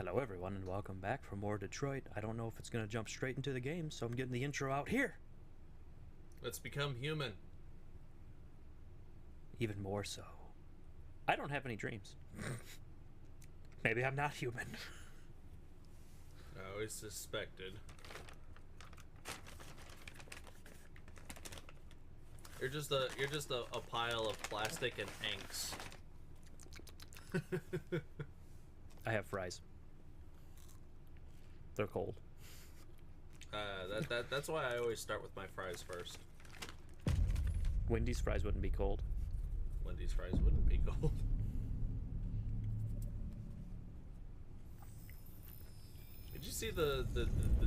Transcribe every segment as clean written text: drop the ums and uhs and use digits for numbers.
Hello everyone and welcome back for more Detroit. I don't know if it's going to jump straight into the game, so I'm getting the intro out here. Let's become human. Even more so. I don't have any dreams. Maybe I'm not human. I always suspected. You're just a pile of plastic and inks. I have fries. They're cold. That's why I always start with my fries first. Wendy's fries wouldn't be cold. Wendy's fries wouldn't be cold. Did you see the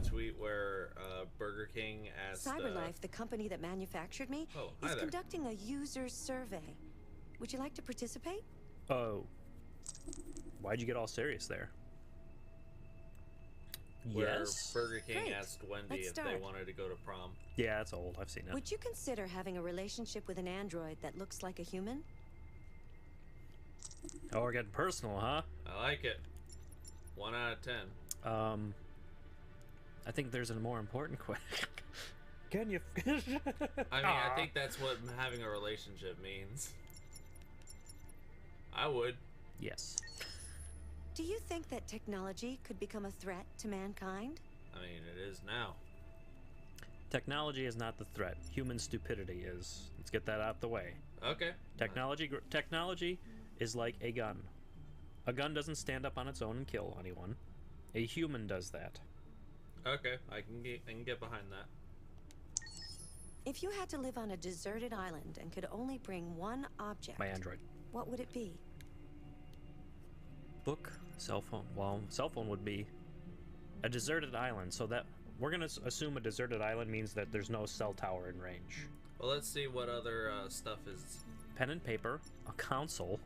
tweet where Burger King asked... CyberLife, the company that manufactured me, hi is there. conducting a user survey. Would you like to participate? Oh. Why'd you get all serious there? Where Yes. Burger King Great. asked Wendy Let's if they start. wanted to go to prom. Yeah, that's old. I've seen it. Would you consider having a relationship with an android that looks like a human? Oh, we're getting personal, huh? I like it. 1 out of 10. I think there's a more important question. Can you? I mean, I think that's what having a relationship means. I would. Yes. Do you think that technology could become a threat to mankind? I mean, it is now. Technology is not the threat. Human stupidity is. Let's get that out the way. Okay. Technology is like a gun. A gun doesn't stand up on its own and kill anyone. A human does that. Okay, I can get behind that. If you had to live on a deserted island and could only bring one object, My android. what would it be? Book, cell phone. Well, cell phone would be a deserted island, so that we're gonna assume a deserted island means that there's no cell tower in range. Well, let's see what other stuff is. Pen and paper, a console,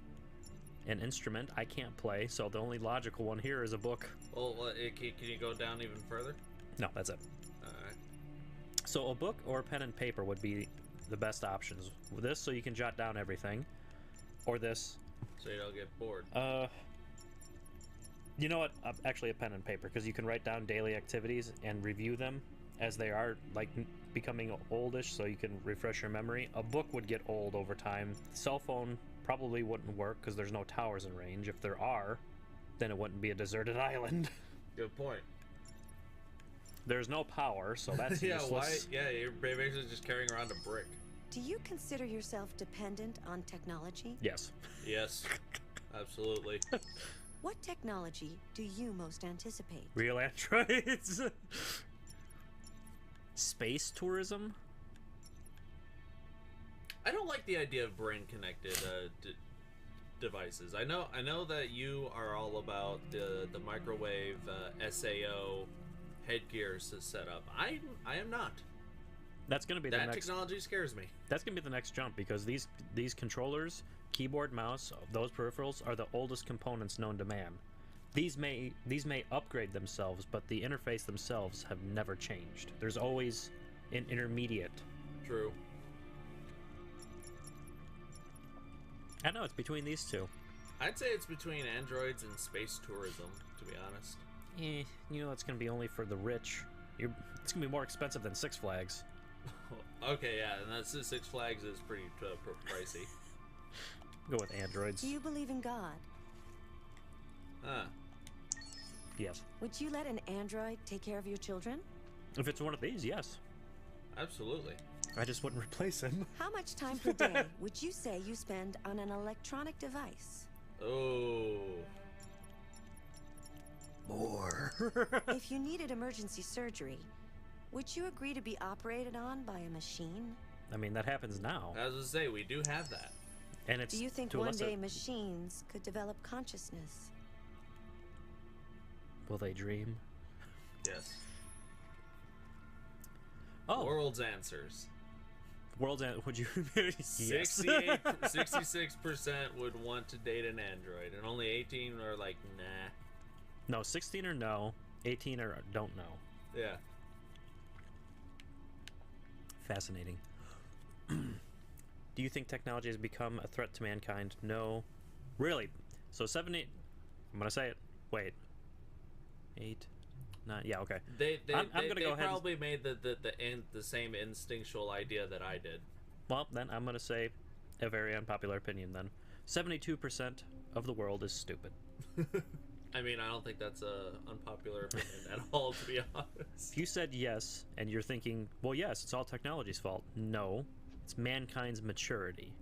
an instrument I can't play, so the only logical one here is a book. Well, can you go down even further? No, that's it. Alright. So a book or pen and paper would be the best options. This, so you can jot down everything, or this. So you don't get bored. You know what? Actually, a pen and paper, because you can write down daily activities and review them as they are, like, becoming oldish, so you can refresh your memory. A book would get old over time. Cell phone probably wouldn't work because there's no towers in range. If there are, then it wouldn't be a deserted island. Good point. There's no power, so that's Yeah, useless. why? Yeah, you're basically just carrying around a brick. Do you consider yourself dependent on technology? Yes. Yes, absolutely. What technology do you most anticipate? Real androids. Space tourism? I don't like the idea of brain-connected devices. I know that you are all about the microwave SAO headgear set up. I am not. That's gonna be the That next. technology scares me. That's gonna be the next jump, because these controllers, keyboard, mouse, those peripherals are the oldest components known to man. These may upgrade themselves, but the interface themselves have never changed. There's always an intermediate. True. I know it's between these two. I'd say it's between androids and space tourism, to be honest. You know, it's gonna be only for the rich. It's gonna be more expensive than Six Flags. Okay, yeah, and that's Six Flags is pretty pricey. Go with androids. Do you believe in God? Huh. Yes. Would you let an android take care of your children? If it's one of these, yes. Absolutely. I just wouldn't replace him. How much time per day would you say you spend on an electronic device? Oh. More. If you needed emergency surgery, would you agree to be operated on by a machine? I mean, that happens now. I was gonna say, we do have that. And it's Do you think to a one lesser- day machines could develop consciousness? Will they dream? Yes. Oh, World's answers. World's End. Would you? Yes. 66% would want to date an android, and only 18 are like, nah. No, 16 or no, 18 or don't know. Yeah. Fascinating. Do you think technology has become a threat to mankind? No. Really? So 70... I'm gonna say it. Wait. 8, 9. Yeah, okay. They I'm gonna go ahead. probably made the same instinctual idea that I did. Well, then I'm gonna say a very unpopular opinion. Then 72% of the world is stupid. I mean, I don't think that's a unpopular opinion at all, to be honest. If you said yes, and you're thinking, well, yes, it's all technology's fault. No, it's mankind's maturity.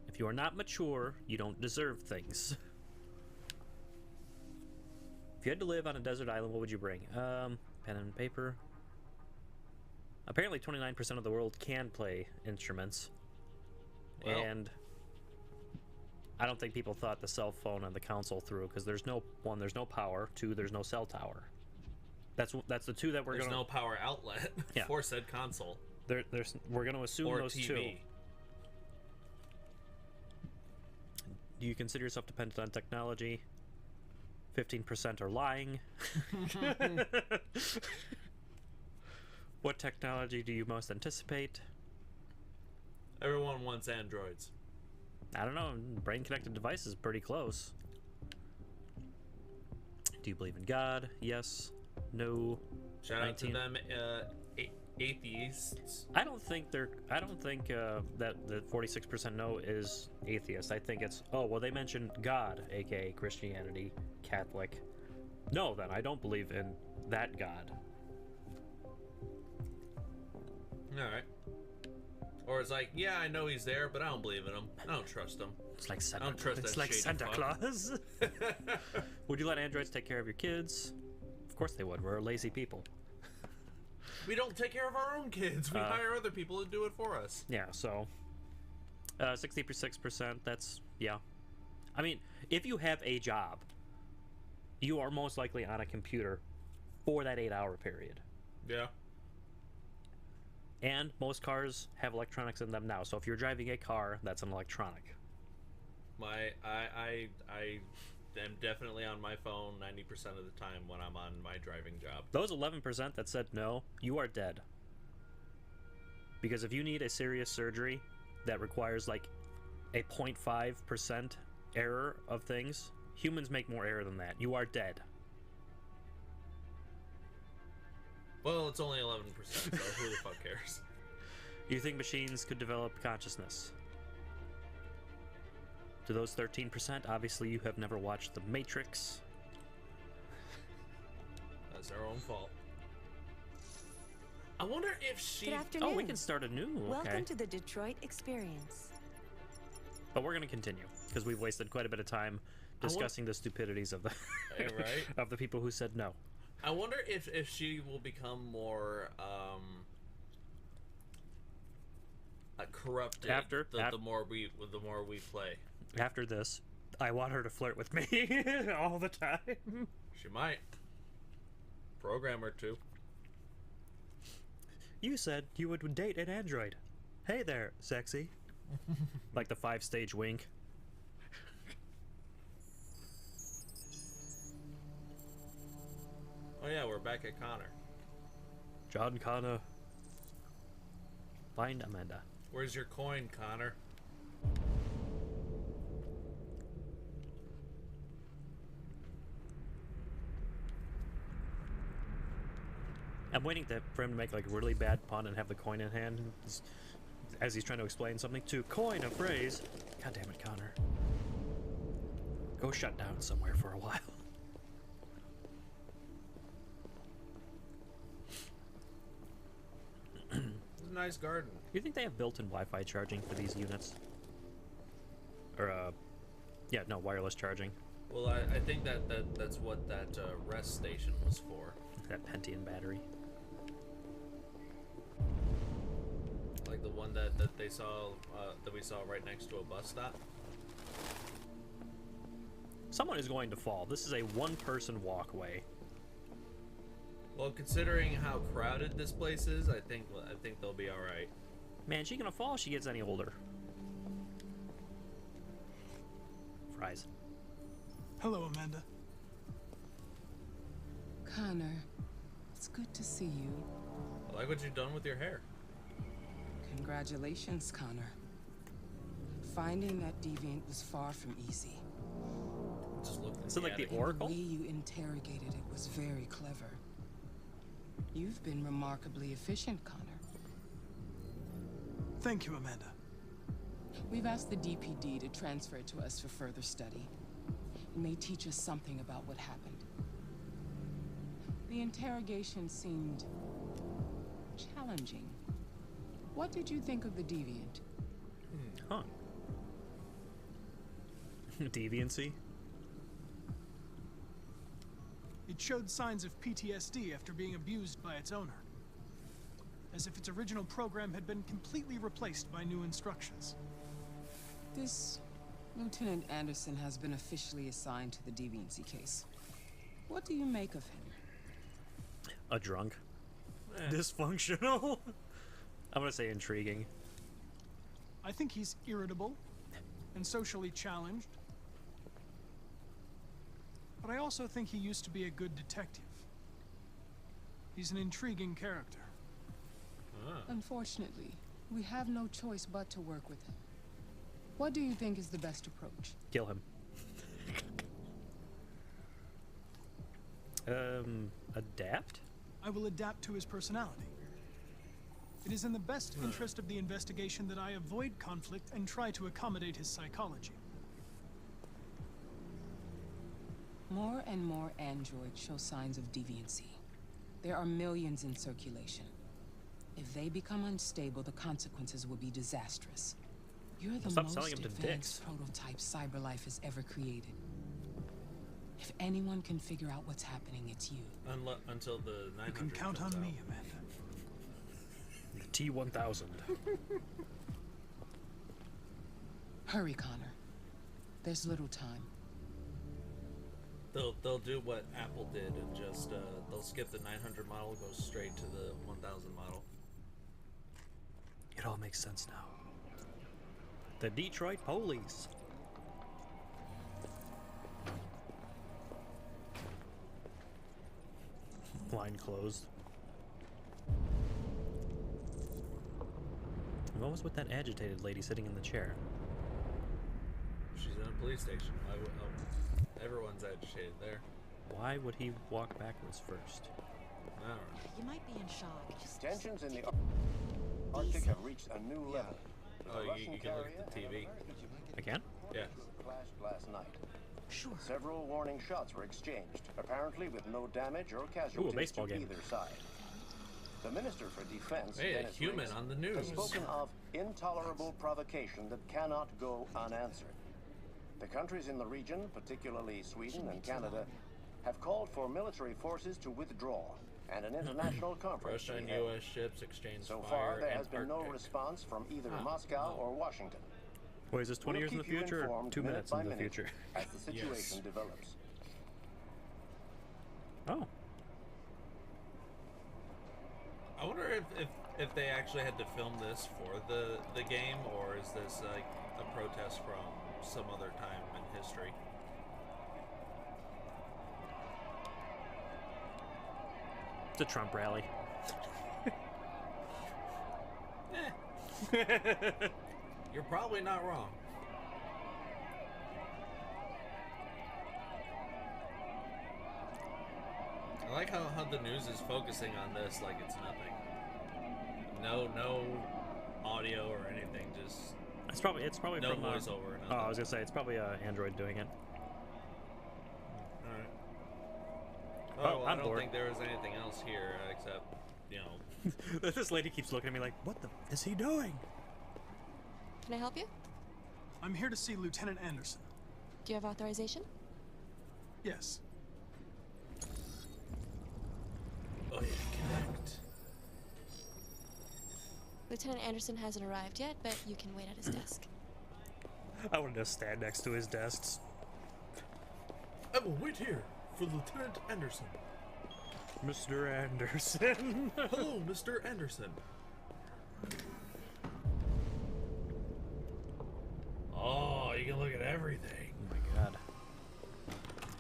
If you are not mature, you don't deserve things. If you had to live on a desert island, what would you bring? Pen and paper. Apparently 29% of the world can play instruments. Well, and I don't think people thought the cell phone and the console through, because there's no power. 2, there's no cell tower. That's the 2 that we're there's gonna. no power outlet Yeah. for said console. We're gonna assume Or those TV. 2. Do you consider yourself dependent on technology? 15% are lying. What technology do you most anticipate? Everyone wants androids. I don't know. Brain connected device is pretty close. Do you believe in God? Yes. No. Shout out to 19. them atheists. I don't think that the 46% no is atheist. I think it's, oh, well, they mentioned God, aka Christianity, Catholic. No, then I don't believe in that God. All right. Or it's like, yeah, I know he's there, but I don't believe in him. I don't trust him. It's like Santa. I don't trust It's that like shady Santa fuck. Claus. Would you let androids take care of your kids? Of course they would. We're lazy people. We don't take care of our own kids. We hire other people to do it for us. Yeah, so 66%, that's, yeah. I mean, if you have a job, you are most likely on a computer for that 8-hour period. Yeah. And most cars have electronics in them now, so if you're driving a car, that's an electronic. I am definitely on my phone 90% of the time when I'm on my driving job. Those 11% that said no, you are dead. Because if you need a serious surgery that requires like a 0.5% error of things, humans make more error than that. You are dead. Well, it's only 11%, so who the fuck cares? You think machines could develop consciousness? To those 13%, obviously you have never watched The Matrix. That's our own fault. I wonder if she... Good afternoon. Oh, we can start anew. Okay. Welcome to the Detroit Experience. But we're going to continue, because we've wasted quite a bit of time discussing the stupidities of the right? of the people who said no. I wonder if she will become more corrupted the more we play. After this, I want her to flirt with me all the time. She might. Program her to. You said you would date an android. Hey there, sexy. Like the 5-stage wink. Oh yeah, we're back at Connor. John Connor. Find Amanda. Where's your coin, Connor? I'm waiting for him to make like a really bad pun and have the coin in hand as he's trying to explain something. To coin a phrase. God damn it, Connor. Go shut down somewhere for a while. It's a nice garden. You think they have built-in Wi-Fi charging for these units? Or, yeah, no, wireless charging. Well, I think that's what that rest station was for. That Pentium battery. Like the one that they saw, that we saw right next to a bus stop. Someone is going to fall. This is a one-person walkway. Well, considering how crowded this place is, I think they'll be all right. Man, she gonna fall if she gets any older. Fries. Hello, Amanda. Connor, it's good to see you. I like what you've done with your hair. Congratulations, Connor. Finding that deviant was far from easy. Just looked at Is it like the attic. Oracle? The way you interrogated it was very clever. You've been remarkably efficient, Connor. Thank you, Amanda. We've asked the DPD to transfer it to us for further study. It may teach us something about what happened. The interrogation seemed challenging. What did you think of the deviant? Huh. Deviancy? It showed signs of PTSD after being abused by its owner. As if its original program had been completely replaced by new instructions. This Lieutenant Anderson has been officially assigned to the deviancy case. What do you make of him? A drunk. Dysfunctional? I'm gonna say intriguing. I think he's irritable and socially challenged. But I also think he used to be a good detective. He's an intriguing character. Unfortunately, we have no choice but to work with him. What do you think is the best approach? Kill him. Adapt? I will adapt to his personality. It is in the best interest of the investigation that I avoid conflict and try to accommodate his psychology. More and more androids show signs of deviancy. There are millions in circulation. If they become unstable, the consequences will be disastrous. You're the Stop most selling 'em to advanced dicks. prototype CyberLife has ever created. If anyone can figure out what's happening, it's you. Until the 900 You can count comes on out. me, Amanda. The T-1000. Hurry, Connor. There's little time. They'll do what Apple did and just they'll skip the 900 model, go straight to the 1000 model. It all makes sense now. The Detroit Police. Line closed. What was with that agitated lady sitting in the chair? She's in a police station. Everyone's agitated there. Why would he walk backwards first? I don't know. You might be in shock. Just Tensions in the Arctic have reached a new level. Oh, you can look at the TV. I can? Yeah. Clashed last night. sure. Several warning shots were exchanged, apparently with no damage or casualties baseball to game. either side. The Minister for Defense, Hey, a Dennis human Riggs, on the has news. spoken of intolerable provocation that cannot go unanswered. The countries in the region, particularly Sweden and Canada, have called for military forces to withdraw and an international conference Russia to and be held. U.S. ships exchange So fire far, there and has been no Arctic. response from either Ah, Moscow no. or Washington. Wait, is this 20 years in the We'll keep you future or informed 2 minute minutes by in the minute future? as the situation Yes. develops. Oh. I wonder if they actually had to film this for the game, or is this like a protest from some other time in history? It's a Trump rally. You're probably not wrong. I like how the news is focusing on this like it's nothing. No audio or anything, just It's probably no from voiceover or Oh, I nothing. was gonna say it's probably Android doing it. Alright. Oh, Oh, well, I I'm don't bored. think there was anything else here except, you know, This lady keeps looking at me like, what the is he doing? Can I help you? I'm here to see Lieutenant Anderson. Do you have authorization? Yes. oh yeah, connect. Lieutenant Anderson hasn't arrived yet, but you can wait at his desk. I wanted to stand next to his desks. I will wait here for Lieutenant Anderson. Mr. Anderson. Hello, Mr. Anderson. Oh, you can look at everything. Oh my god.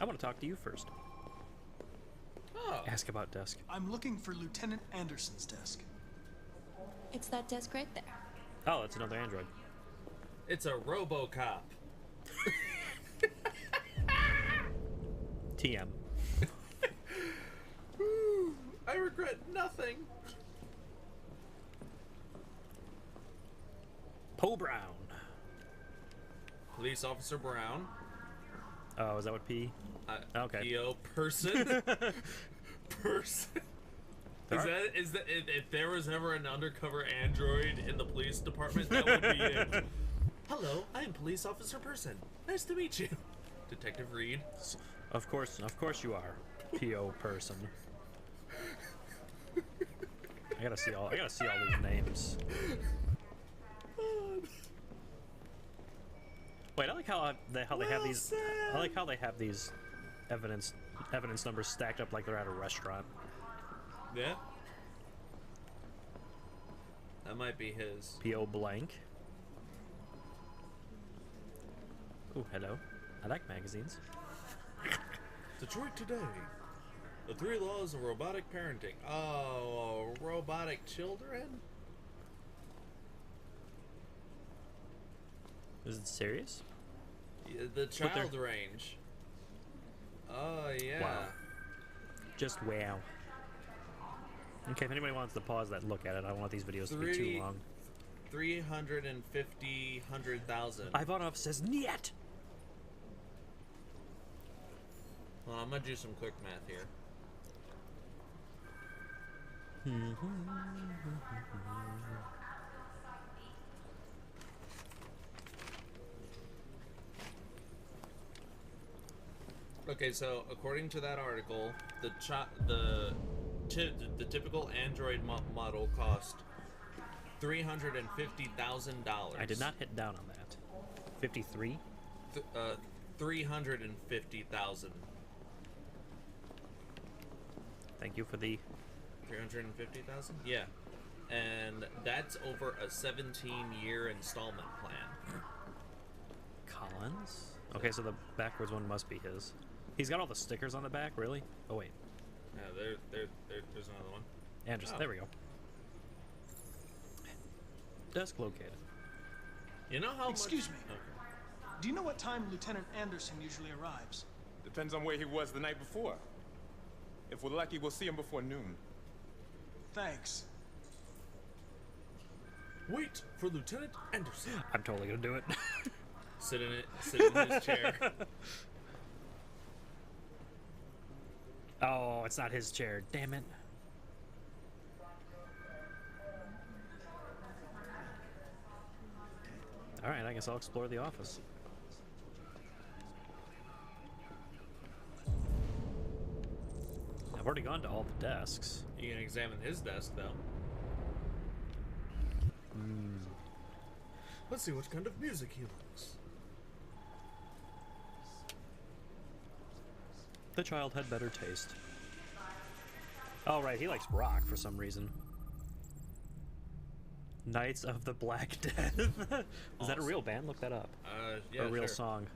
I want to talk to you first. Oh, Ask about desk. I'm looking for Lieutenant Anderson's desk. It's that desk right there. Oh, it's another Android. it's a RoboCop. TM. I regret nothing. Poe Brown. Police Officer Brown. Oh, is that what P? Okay. PO person. Person. Is that if there was ever an undercover android in the police department, that would be it. Hello, I am Police Officer Person. Nice to meet you. Detective Reed. Of course you are. PO person. I gotta see all these names. Wait, I like how they have these. I like how they have these evidence numbers stacked up like they're at a restaurant. Yeah. That might be his. PO blank. Oh, hello. I like magazines. Detroit Today. The 3 laws of robotic parenting. Oh, robotic children? Is it serious? Yeah, the child range. Oh, yeah. Wow. Just wow. Okay, if anybody wants to pause that and look at it, I don't want these videos to be too long. 350,000. Ivanov says niet! Well, I'm gonna do some quick math here. Okay, so according to that article, the typical Android model cost $350,000. I did not hit down on that. 53? 350,000. Thank you for the 350,000? Yeah. And that's over a 17-year installment plan. Collins? Okay, so the backwards one must be his. He's got all the stickers on the back, really? Oh, wait. Yeah, there's another one. Anderson, there we go. Desk located. You know how Excuse me. Okay. Do you know what time Lieutenant Anderson usually arrives? Depends on where he was the night before. If we're lucky, we'll see him before noon. Thanks. Wait for Lieutenant Anderson. I'm totally gonna do it. Sit in his chair. Oh, it's not his chair. Damn it. Alright, I guess I'll explore the office. I've already gone to all the desks. You can examine his desk, though. Let's see what kind of music he likes. The child had better taste. Oh, right, he likes rock for some reason. Knights of the Black Death. Is that a real band? Look that up. Yeah, or a real sure. song.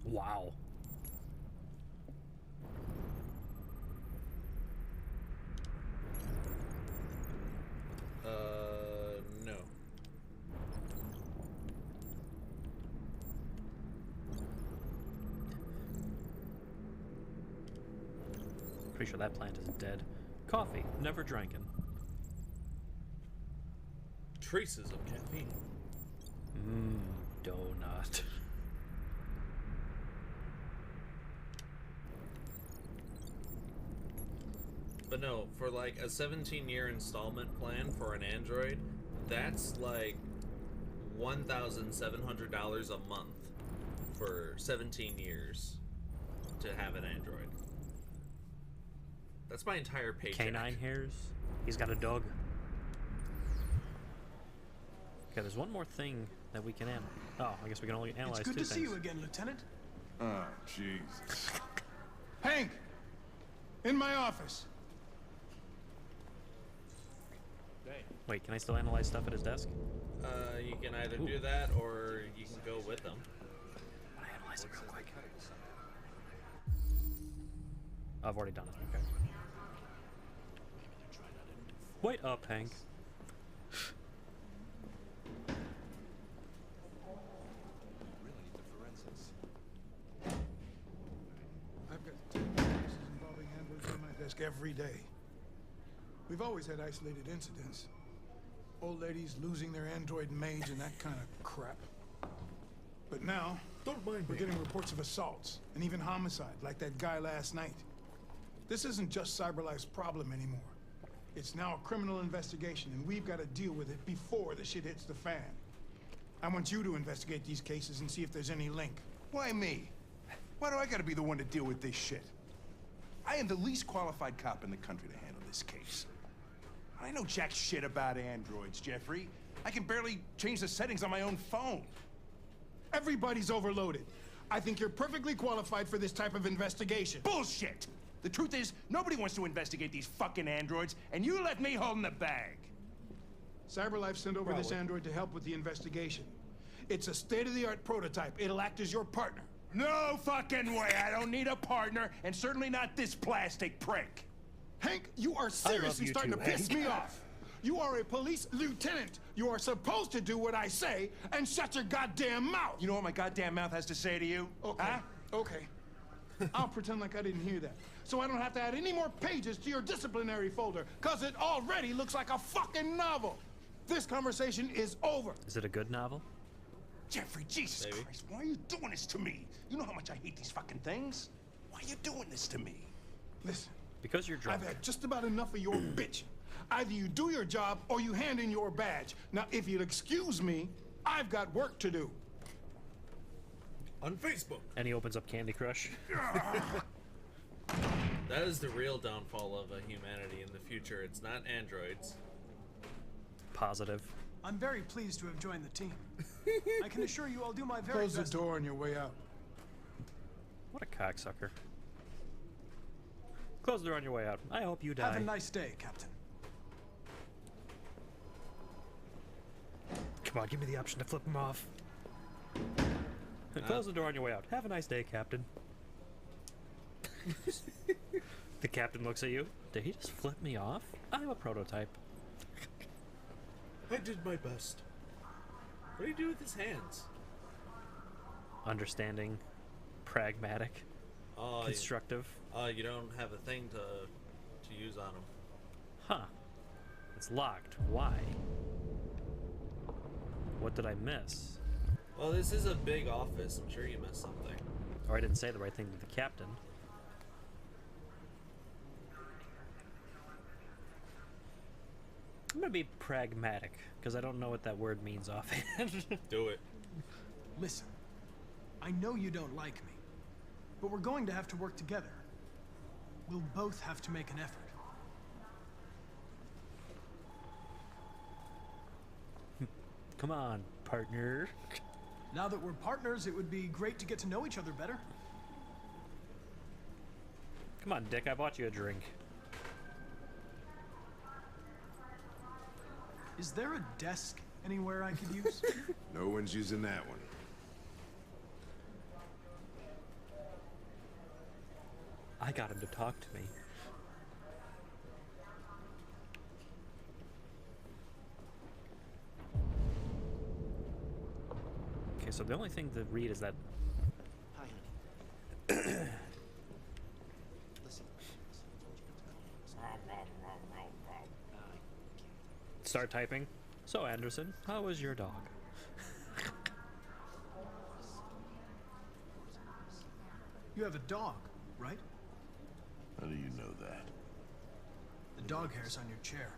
Wow. No. Pretty sure that plant is dead. Coffee, never drinking. Traces of caffeine. Donut. But no, for like a 17-year installment plan for an Android, that's like $1,700 a month for 17 years to have an Android. That's my entire paycheck. Canine hairs. He's got a dog. Okay, there's one more thing that we can analyze. Oh, I guess we can only analyze It's good two to things. see you again, Lieutenant. Oh, Jesus. Hank! In my office. Wait, can I still analyze stuff at his desk? You can either do that or you can go with them. I want to analyze it real quick. I've already done it, okay. Wait up, Hank. every day. We've always had isolated incidents. Old ladies losing their android mage and that kind of crap. But now, we're getting reports of assaults and even homicide, like that guy last night. This isn't just CyberLife's problem anymore. It's now a criminal investigation, and we've got to deal with it before the shit hits the fan. I want you to investigate these cases and see if there's any link. Why me? Why do I gotta be the one to deal with this shit? I am the least qualified cop in the country to handle this case. I know jack shit about androids, Jeffrey. I can barely change the settings on my own phone. Everybody's overloaded. I think you're perfectly qualified for this type of investigation. Bullshit! The truth is, nobody wants to investigate these fucking androids, and you left me holding the bag. CyberLife sent over this android to help with the investigation. It's a state-of-the-art prototype. It'll act as your partner. No fucking way! I don't need a partner, and certainly not this plastic prick. Hank, you are seriously starting to piss me off. You are a police lieutenant. You are supposed to do what I say and shut your goddamn mouth. You know what my goddamn mouth has to say to you? Okay, huh? okay. I'll pretend like I didn't hear that. So I don't have to add any more pages to your disciplinary folder, because it already looks like a fucking novel. This conversation is over. Is it a good novel? Jeffrey, Jesus Christ, why are you doing this to me? You know how much I hate these fucking things? Why are you doing this to me? Listen. Because you're drunk. I've had just about enough of your bitching. Either you do your job or you hand in your badge. Now, if you'll excuse me, I've got work to do. On Facebook. And he opens up Candy Crush. That is the real downfall of humanity in the future. It's not androids. Positive. I'm very pleased to have joined the team. I can assure you I'll do my very best. Close the door on your way out. What a cocksucker. Close the door on your way out. I hope you die. Have a nice day, Captain. Come on, give me the option to flip him off. Close the door on your way out. Have a nice day, Captain. The captain looks at you. Did he just flip me off? I'm a prototype. I did my best. What do you do with his hands? Understanding, pragmatic, constructive. You don't have a thing to use on him. Huh. It's locked. Why? What did I miss? Well, this is a big office. I'm sure you missed something. Or I didn't say the right thing to the captain. I'm gonna be pragmatic, because I don't know what that word means offhand. Do it. Listen, I know you don't like me, but we're going to have to work together. We'll both have to make an effort. Come on, partner. Now that we're partners, it would be great to get to know each other better. Come on, Dick, I bought you a drink. Is there a desk anywhere I could use? No one's using that one. I got him to talk to me. Okay, so the only thing to read is that... Hi, honey. Listen. Start typing. So, Anderson, how was your dog? You have a dog, right? How do you know that? The dog hair's on your chair.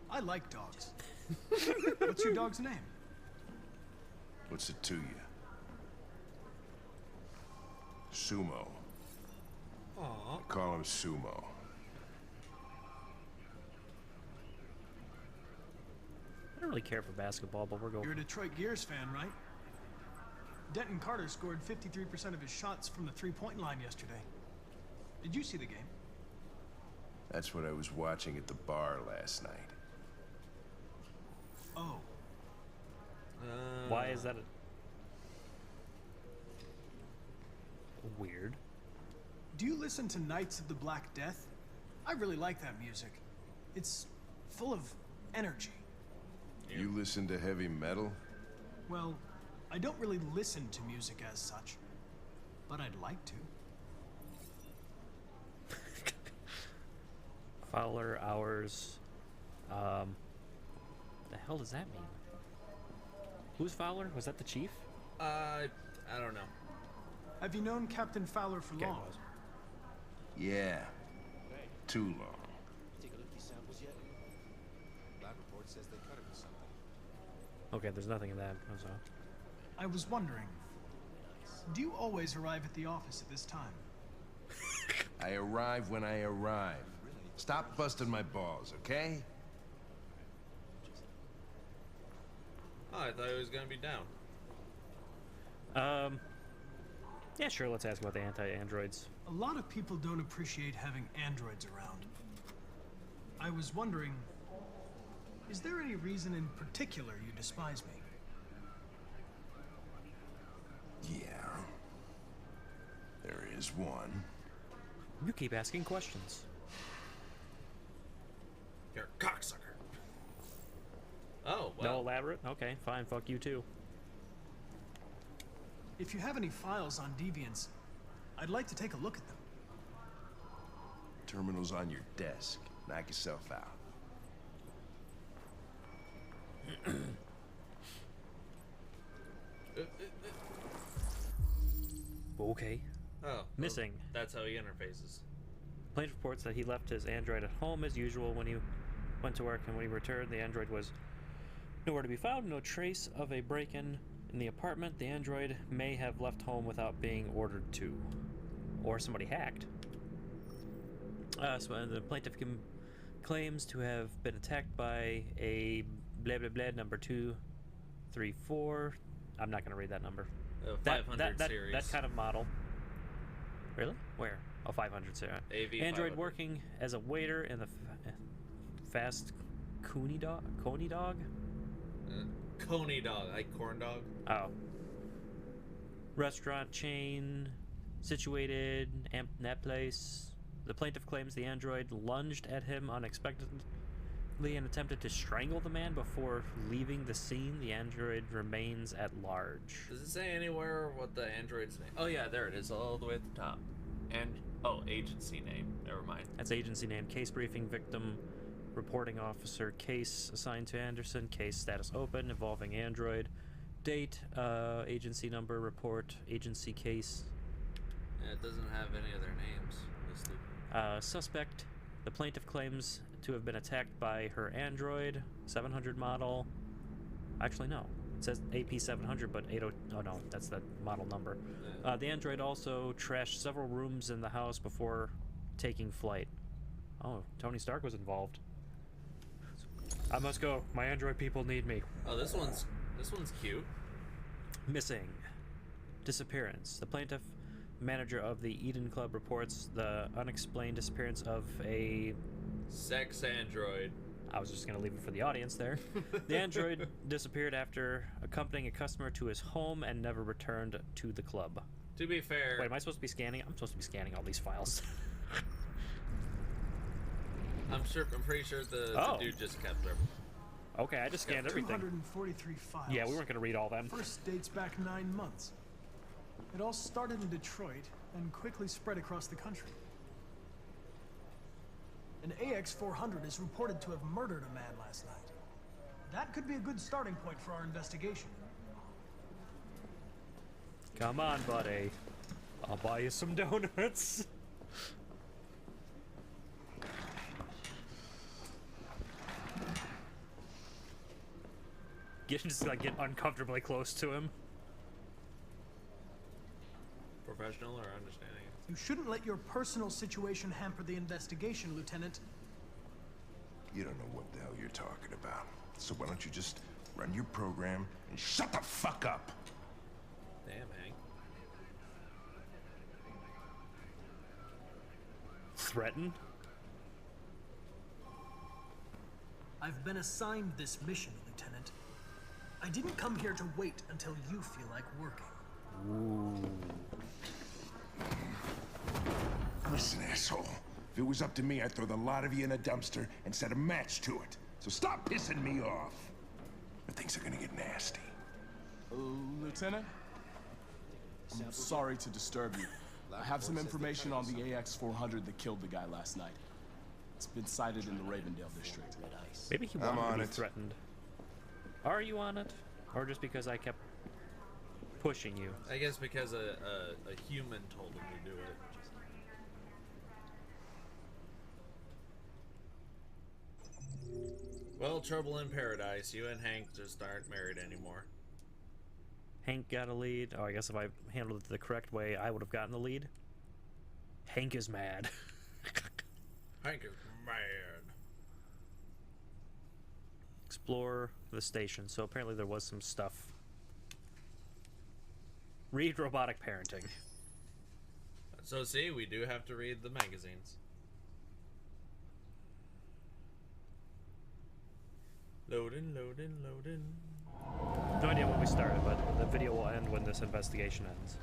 I like dogs. What's your dog's name? What's it to you? Sumo. Aww. Call him Sumo. I don't really care for basketball, but we're going... You're a Detroit Gears fan, right? Denton Carter scored 53% of his shots from the three-point line yesterday. Did you see the game? That's what I was watching at the bar last night. Oh. Why is that weird? Do you listen to Knights of the Black Death? I really like that music. It's full of energy. You listen to heavy metal? Well, I don't really listen to music as such, but I'd like to. Fowler hours. The hell does that mean? Who's Fowler? Was that the chief? I don't know. Have you known Captain Fowler for long? Yeah. Too long. Take a look at these samples yet? Lab report says they cut it with something. Okay, there's nothing in that. So. I was wondering, do you always arrive at the office at this time? I arrive when I arrive. Stop busting my balls, okay? Oh, I thought he was gonna be down. Yeah, sure, let's ask about the anti-androids. A lot of people don't appreciate having androids around. I was wondering, is there any reason in particular you despise me? Yeah. There is one. You keep asking questions. You're a cocksucker. Oh, well. No elaborate? Okay, fine, fuck you too. If you have any files on deviants, I'd like to take a look at them. Terminal's on your desk. Knock yourself out. Okay. Oh. Missing. Well, that's how he interfaces. Plaintiff reports that he left his android at home as usual when he went to work, and when he returned, the android was nowhere to be found. No trace of a break-in in the apartment. The android may have left home without being ordered to, or somebody hacked. So the plaintiff claims to have been attacked by a blah blah blah number 234. I'm not going to read that number. 500 series. That kind of model. Really? Where? Oh, 500 series. AV Android 500. working as a waiter in the fast Coney dog? Coney dog, like corn dog. Oh. Restaurant chain situated in that place. The plaintiff claims the android lunged at him unexpectedly and attempted to strangle the man before leaving the scene. The android remains at large. Does it say anywhere what the android's name? Oh yeah, there it is, all the way at the top. And agency name. Never mind. That's agency name. Case briefing. Victim reporting officer. Case assigned to Anderson. Case status open involving android. Date. Agency number. Report. Agency case. Yeah, it doesn't have any of their names listed. Suspect. The plaintiff claims to have been attacked by her android. 700 model. Actually, no. It says AP700, but 80. Oh no, that's the model number. Yeah. The android also trashed several rooms in the house before taking flight. Oh, Tony Stark was involved. I must go. My android people need me. Oh, this one's cute. Missing. Disappearance. The plaintiff, manager of the Eden Club, reports the unexplained disappearance of a sex android. I was just going to leave it for the audience there. The android disappeared after accompanying a customer to his home and never returned to the club. To be fair... Wait, am I supposed to be scanning? I'm supposed to be scanning all these files. I'm pretty sure the dude just kept them. Okay, I just scanned everything. 243 files. Yeah, we weren't going to read all them. First dates back 9 months. It all started in Detroit and quickly spread across the country. An AX-400 is reported to have murdered a man last night. That could be a good starting point for our investigation. Come on, buddy. I'll buy you some donuts. Just like get uncomfortably close to him. Professional or understanding? You shouldn't let your personal situation hamper the investigation, Lieutenant. You don't know what the hell you're talking about. So why don't you just run your program and shut the fuck up? Damn, Hank. Threaten? I've been assigned this mission, Lieutenant. I didn't come here to wait until you feel like working. Ooh. Listen, asshole. If it was up to me, I'd throw the lot of you in a dumpster and set a match to it. So stop pissing me off. Or things are gonna get nasty. Lieutenant? I'm sorry to disturb you. I have some information on the AX-400 that killed the guy last night. It's been sighted in the Ravendale district. Maybe he wanted to be threatened. Are you on it? Or just because I kept pushing you? I guess because a human told him to do it. Well, trouble in paradise. You and Hank just aren't married anymore. Hank got a lead. Oh, I guess if I handled it the correct way, I would have gotten the lead. Hank is mad. Hank is mad. Explore the station. So apparently there was some stuff. Read robotic parenting. So see, we do have to read the magazines. Loading, loading, loading. No idea when we started, but the video will end when this investigation ends.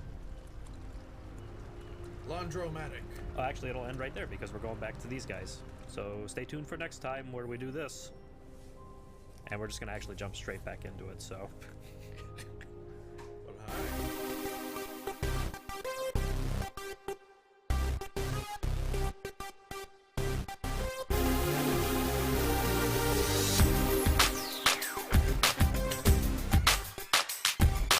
Laundromatic. Oh, actually, it'll end right there because we're going back to these guys. So stay tuned for next time where we do this. And we're just going to actually jump straight back into it, so...